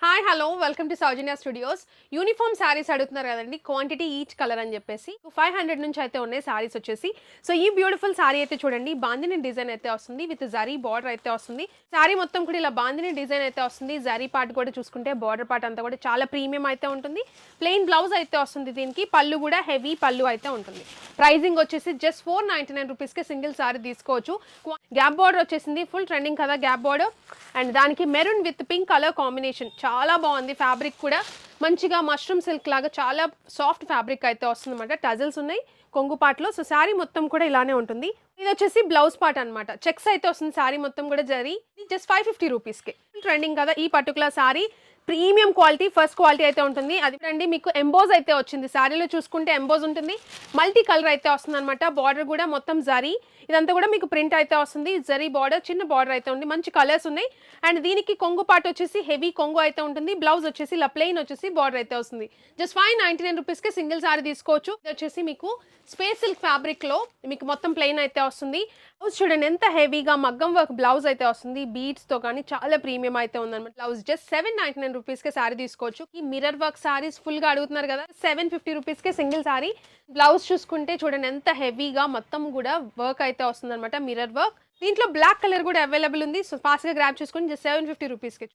Hi hello welcome to Soujanya studios. Uniform saris అడుగుతున్నారు కదండి, quantity each colour అని చెప్పేసి 500 నుంచి అయితే ఉన్నాయి శారీస్ వచ్చేసి. సో ఈ బ్యూటిఫుల్ శారీ అయితే చూడండి, బాందిని డిజైన్ అయితే వస్తుంది, విత్ జరీ బార్డర్ అయితే వస్తుంది. శారీ మొత్తం కూడా ఇలా బాందిని డిజైన్ అయితే వస్తుంది. జరీ పార్ట్ కూడా చూసుకుంటే బార్డర్ పార్ట్ అంతా కూడా చాలా ప్రీమియం అయితే ఉంటుంది. ప్లెయిన్ బ్లౌజ్ అయితే వస్తుంది, దీనికి పళ్ళు కూడా హెవీ పళ్ళు అయితే ఉంటుంది. ప్రైజింగ్ వచ్చేసి జస్ట్ 499 రూపీస్కి సింగిల్ శారీ తీసుకోవచ్చు. గ్యాప్ బార్డర్ వచ్చేసింది, ఫుల్ ట్రెండింగ్ కదా గ్యాప్ బార్డర్. అండ్ దానికి maroon with pink colour combination చాలా బాగుంది. ఫ్యాబ్రిక్ కూడా మంచిగా మష్రూమ్ సిల్క్ లాగా చాలా సాఫ్ట్ ఫ్యాబ్రిక్ అయితే వస్తుంది అనమాట. టజల్స్ ఉన్నాయి కొంగు పాటలో. సో శారీ మొత్తం కూడా ఇలానే ఉంటుంది. ఇది వచ్చేసి బ్లౌజ్ పార్ట్ అనమాట. చెక్స్ అయితే వస్తుంది శారీ మొత్తం కూడా జరీ. జస్ట్ 550 రూపీస్కి ట్రెండింగ్ కదా ఈ particular sari. Premium quality, first quality అయితే ఉంటుంది. అది అండి మీకు ఎంబోజ్ అయితే వచ్చింది శారీలో చూసుకుంటే, ఎంబోజ్ ఉంటుంది, మల్టీ కలర్ అయితే వస్తుంది అనమాట. బార్డర్ కూడా మొత్తం జరీ, ఇదంతా కూడా మీకు ప్రింట్ అయితే వస్తుంది. జరీ బార్డర్, చిన్న బార్డర్ అయితే ఉంది, మంచి కలర్స్ ఉన్నాయి. అండ్ దీనికి కొంగు పార్ట్ వచ్చేసి హెవీ కొంగు అయితే ఉంటుంది. బ్లౌజ్ వచ్చేసి ఇలా ప్లెయిన్ వచ్చేసి బార్డర్ అయితే వస్తుంది. జస్ట్ 599 రూపీస్కి సింగిల్ శారీ తీసుకోవచ్చు. ఇది వచ్చేసి మీకు స్పేస్ సిల్క్ ఫ్యాబ్రిక్ లో మీకు మొత్తం ప్లెయిన్ అయితే వస్తుంది. బ్లౌజ్ చూడండి ఎంత హెవీగా మగ్గం వర్క్ బ్లౌజ్ అయితే వస్తుంది, బీడ్స్ తో కానీ చాలా ప్రీమియం అయితే ఉందన్నమాట. బ్లౌజ్ జస్ట్ 799 రూపీస్కి శారీ తీసుకోవచ్చు. ఈ మిర్రర్ వర్క్ శారీస్ ఫుల్ గా అడుగుతున్నారు కదా, 750 రూపీస్కి సింగిల్ శారీ. బ్లౌజ్ చూసుకుంటే చూడండి ఎంత హెవీగా మొత్తం కూడా వర్క్ అయితే వస్తుంది అనమాట, మిర్రర్ వర్క్. దీంట్లో బ్లాక్ కలర్ కూడా అవైలబుల్ ఉంది. సో ఫాస్ట్ గా గ్రాప్ చేసుకుని జస్ట్ 750 రూపీస్కి.